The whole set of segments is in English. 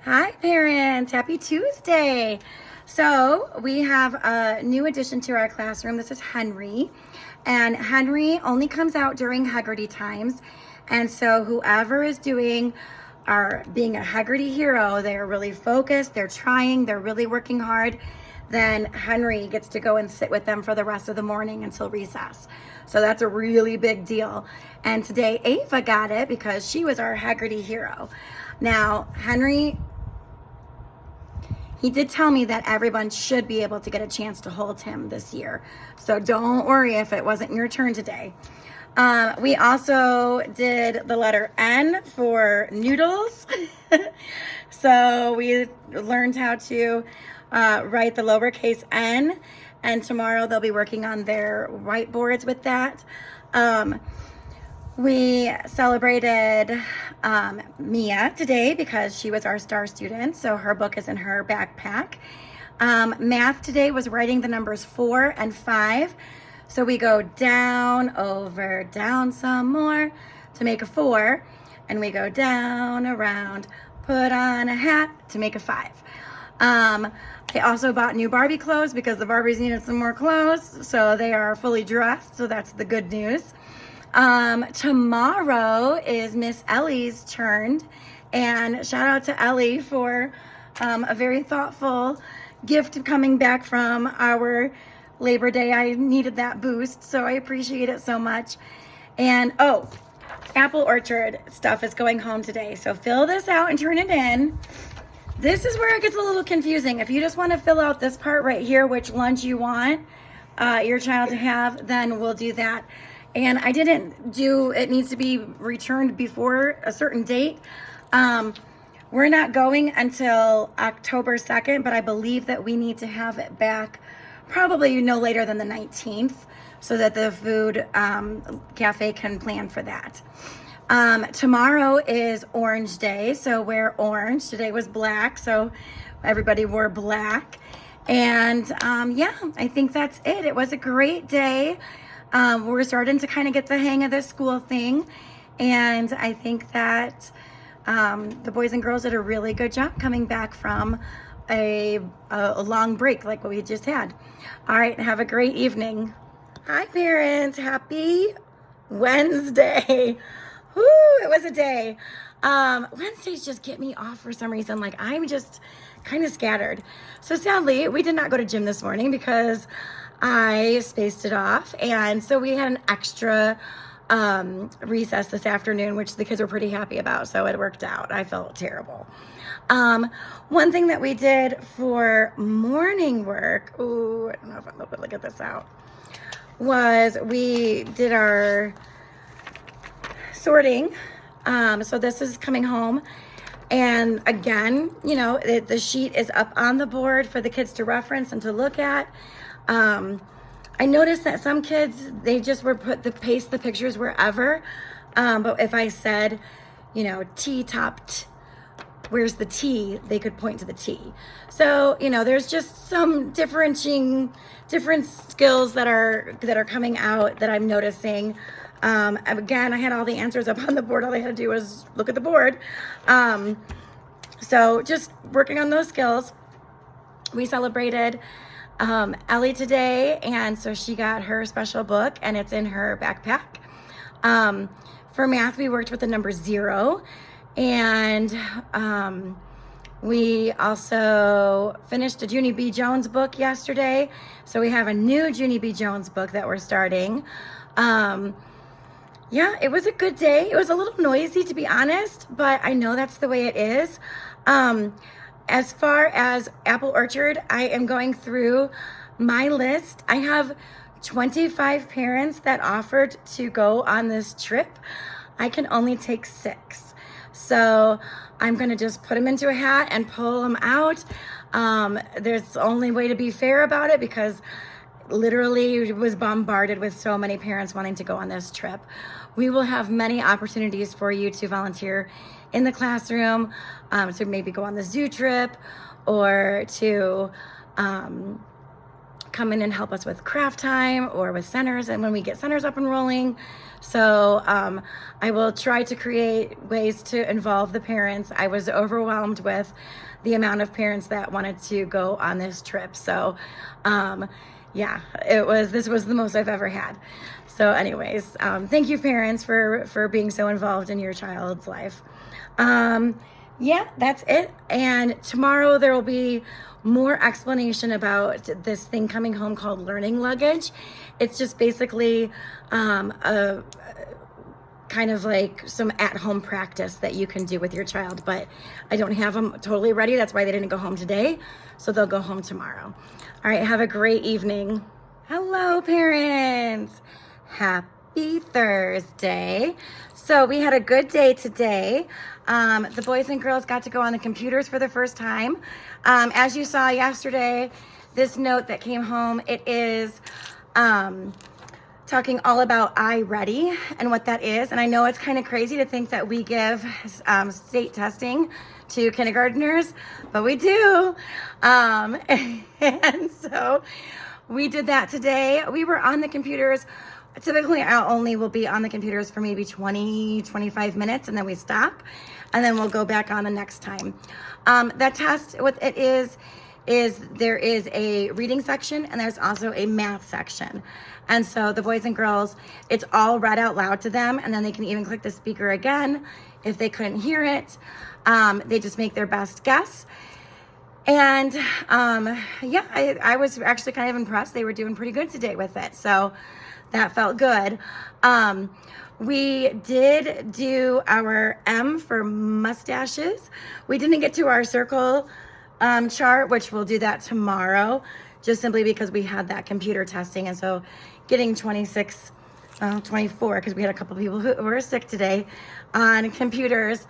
Hi parents, happy Tuesday. So we have a new addition to our classroom. This is Henry, and Henry only comes out during Haggerty times. And so whoever is doing being a Haggerty hero, they're really focused, they're trying, they're really working hard, then Henry gets to go and sit with them for the rest of the morning until recess. So that's a really big deal. And today Ava got it because she was our Haggerty hero. Now, Henry, he did tell me that everyone should be able to get a chance to hold him this year. So don't worry if it wasn't your turn today. We also did the letter N for noodles. So we learned how to write the lowercase n, and tomorrow they'll be working on their whiteboards with that. We celebrated Mia today because she was our star student, so her book is in her backpack. Math today was writing the numbers 4 and 5. So we go down, over, down some more to make a 4, and we go down, around, put on a hat to make a 5. I also bought new Barbie clothes because the Barbies needed some more clothes, so they are fully dressed, so that's the good news. Tomorrow is Miss Ellie's turn, and shout out to Ellie for a very thoughtful gift coming back from our Labor Day. I needed that boost, so I appreciate it so much. And Apple Orchard stuff is going home today, so fill this out and turn it in. This is where it gets a little confusing. If you just want to fill out this part right here, which lunch you want your child to have, then we'll do that. And I didn't do, it needs to be returned before a certain date. We're not going until October 2nd, but I believe that we need to have it back probably no later than the 19th so that the food cafe can plan for that. Tomorrow is Orange Day, so wear orange. Today was black, so everybody wore black. And yeah, I think that's it. It was a great day. We're starting to kind of get the hang of this school thing, and I think that the boys and girls did a really good job coming back from a long break like what we just had. All right, have a great evening. Hi parents, happy Wednesday. Woo, it was a day. Wednesdays just get me off for some reason. Like, I'm just kind of scattered. So sadly, we did not go to gym this morning because I spaced it off. And so we had an extra recess this afternoon, which the kids were pretty happy about. So it worked out. I felt terrible. One thing that we did for morning work, I don't know if I'm able to get this out, was we did our sorting. So this is coming home. And again, you know, the sheet is up on the board for the kids to reference and to look at. I noticed that some kids, they just were paste the pictures wherever. But if I said, you know, T-top, where's the T, they could point to the T. So, you know, there's just some different skills that are coming out that I'm noticing. Again, I had all the answers up on the board. All they had to do was look at the board. So just working on those skills. We celebrated Ellie today, and so she got her special book, and it's in her backpack. For math, we worked with the number 0, and we also finished a Junie B. Jones book yesterday, so we have a new Junie B. Jones book that we're starting. Yeah, it was a good day. It was a little noisy, to be honest, but I know that's the way it is. As far as Apple Orchard, I am going through my list. I have 25 parents that offered to go on this trip. I can only take 6. So I'm going to just put them into a hat and pull them out. There's the only way to be fair about it because literally was bombarded with so many parents wanting to go on this trip. We will have many opportunities for you to volunteer in the classroom, to maybe go on the zoo trip or to come in and help us with craft time or with centers, and when we get centers up and rolling. So I will try to create ways to involve the parents. I was overwhelmed with the amount of parents that wanted to go on this trip. So yeah, this was the most I've ever had. So anyways, thank you parents for being so involved in your child's life. Yeah, that's it. And tomorrow there will be more explanation about this thing coming home called learning luggage. It's just basically a kind of like some at-home practice that you can do with your child, but I don't have them totally ready. That's why they didn't go home today. So they'll go home tomorrow. All right, have a great evening. Hello, parents. Happy Thursday. So we had a good day today. The boys and girls got to go on the computers for the first time. As you saw yesterday, this note that came home, it is talking all about iReady and what that is. And I know it's kind of crazy to think that we give state testing to kindergartners, but we do. And so we did that today. We were on the computers. Typically, I only will be on the computers for maybe 20-25 minutes, and then we stop, and then we'll go back on the next time. That test, what it is there is a reading section, and there's also a math section. And so the boys and girls, it's all read out loud to them, and then they can even click the speaker again if they couldn't hear it. They just make their best guess. And yeah, I was actually kind of impressed. They were doing pretty good today with it. So that felt good. We did do our M for mustaches. We didn't get to our circle chart, which we'll do that tomorrow, just simply because we had that computer testing. And so getting 24, because we had a couple people who were sick today on computers,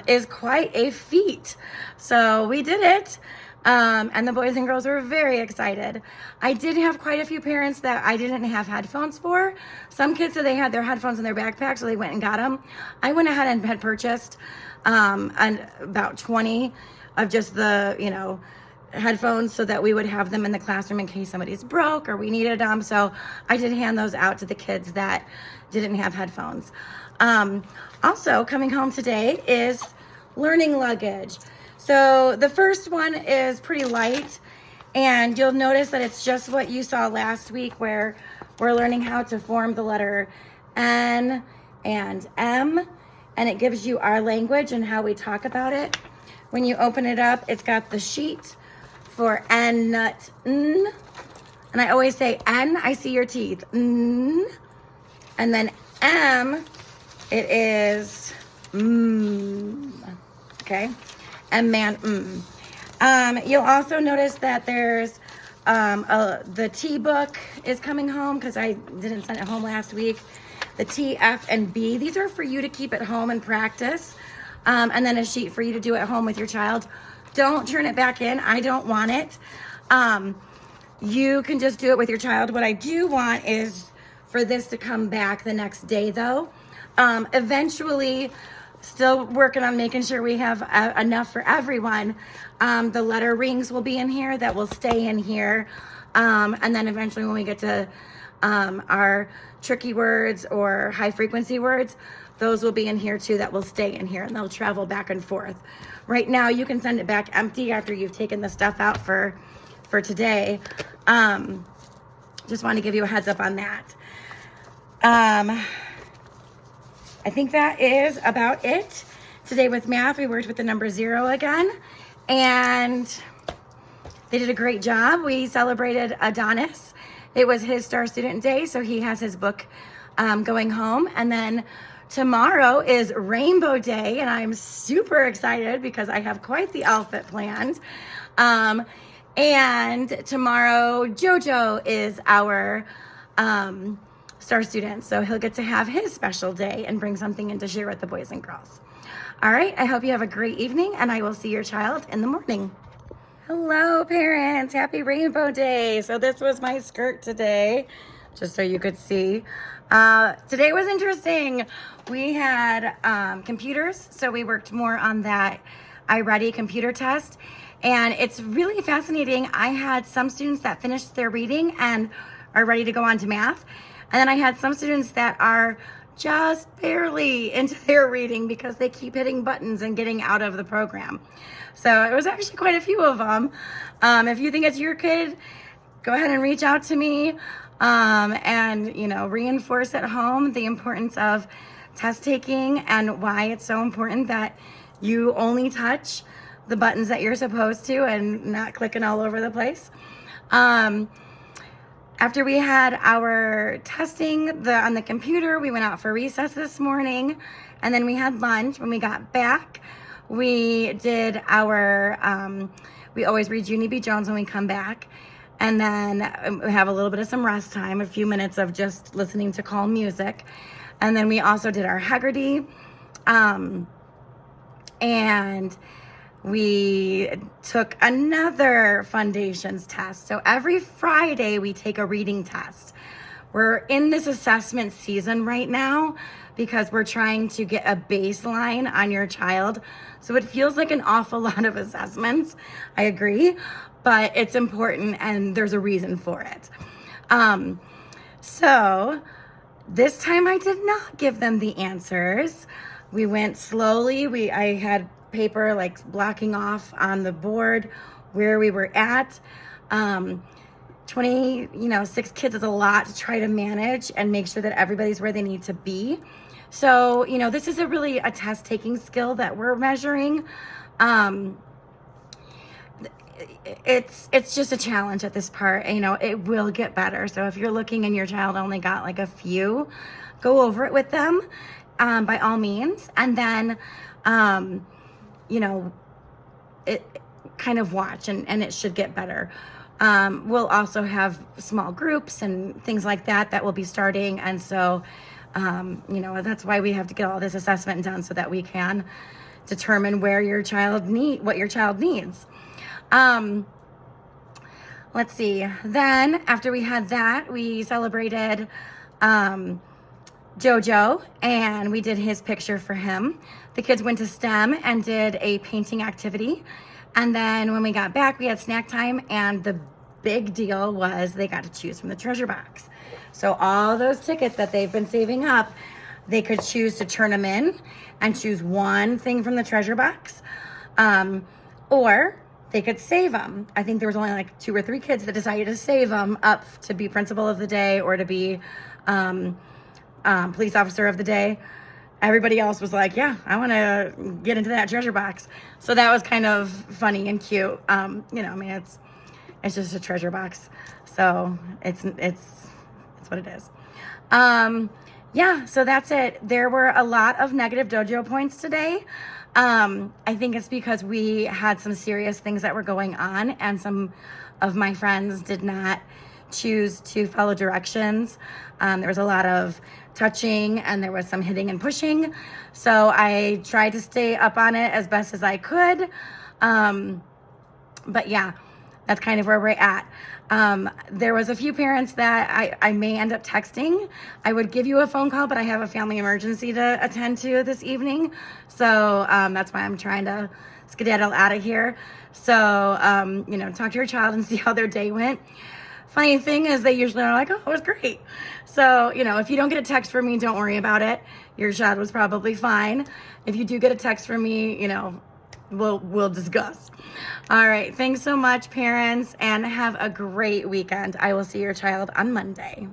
is quite a feat. So we did it. And the boys and girls were very excited. I did have quite a few parents that I didn't have headphones for. Some kids said they had their headphones in their backpack, so they went and got them. I went ahead and had purchased about 20 of just the, headphones so that we would have them in the classroom in case somebody's broke or we needed them. So I did hand those out to the kids that didn't have headphones. Also coming home today is learning luggage. So the first one is pretty light, and you'll notice that it's just what you saw last week, where we're learning how to form the letter N and M, and it gives you our language and how we talk about it. When you open it up, it's got the sheet for N, nut, N, and I always say N, I see your teeth, N, and then M, it is okay. And man, you'll also notice that there's the T book is coming home because I didn't send it home last week. The T, F, and B, these are for you to keep at home and practice. And then a sheet for you to do at home with your child. Don't turn it back in. I don't want it. You can just do it with your child. What I do want is for this to come back the next day though. Eventually, still working on making sure we have enough for everyone. The letter rings will be in here, that will stay in here. And then eventually when we get to our tricky words or high frequency words, those will be in here too, that will stay in here, and they'll travel back and forth. Right now you can send it back empty after you've taken the stuff out for today. Just want to give you a heads up on that. I think that is about it. Today with math, we worked with the number 0 again, and they did a great job. We celebrated Adonis. It was his Star Student Day, so he has his book going home. And then tomorrow is Rainbow Day, and I'm super excited because I have quite the outfit planned. And tomorrow, JoJo is our Star student, so he'll get to have his special day and bring something in to share with the boys and girls. All right, I hope you have a great evening, and I will see your child in the morning. Hello, parents. Happy Rainbow Day. So this was my skirt today, just so you could see. Today was interesting. We had computers, so we worked more on that iReady computer test. And it's really fascinating. I had some students that finished their reading and are ready to go on to math. And then I had some students that are just barely into their reading because they keep hitting buttons and getting out of the program. So it was actually quite a few of them. If you think it's your kid, go ahead and reach out to me and, reinforce at home the importance of test taking and why it's so important that you only touch the buttons that you're supposed to and not clicking all over the place. After we had our testing on the computer, we went out for recess this morning, and then we had lunch. When we got back, we did we always read Junie B. Jones when we come back, and then we have a little bit of some rest time, a few minutes of just listening to calm music. And then we also did our Haggerty, and we took another Foundations test. So every Friday we take a reading test. We're in this assessment season right now because we're trying to get a baseline on your child. So it feels like an awful lot of assessments. I agree, but it's important and there's a reason for it. So this time I did not give them the answers. We went slowly. I had paper like blocking off on the board where we were at. 6 kids is a lot to try to manage and make sure that everybody's where they need to be. So, this is really a test taking skill that we're measuring. It's just a challenge at this part. It will get better. So if you're looking and your child only got like a few, go over it with them by all means. And then, it kind of watch and it should get better. We'll also have small groups and things like that will be starting. And so, that's why we have to get all this assessment done so that we can determine what your child needs. Let's see. Then after we had that, we celebrated, Jojo, and we did his picture for him. The kids went to STEM and did a painting activity. And then when we got back, we had snack time, and the big deal was they got to choose from the treasure box. So all those tickets that they've been saving up, they could choose to turn them in and choose one thing from the treasure box, or they could save them. I think there was only like 2 or 3 kids that decided to save them up to be principal of the day or to be police officer of the day. Everybody else was like, yeah, I want to get into that treasure box. So that was kind of funny and cute. It's just a treasure box. So it's what it is. So that's it. There were a lot of negative dojo points today. I think it's because we had some serious things that were going on, and some of my friends did not choose to follow directions. There was a lot of touching and there was some hitting and pushing. So I tried to stay up on it as best as I could. But yeah, that's kind of where we're at. There was a few parents that I may end up texting. I would give you a phone call, but I have a family emergency to attend to this evening. So that's why I'm trying to skedaddle out of here. So, talk to your child and see how their day went. Funny thing is they usually are like, oh, it was great. So, if you don't get a text from me, don't worry about it. Your child was probably fine. If you do get a text from me, we'll discuss. All right. Thanks so much, parents, and have a great weekend. I will see your child on Monday.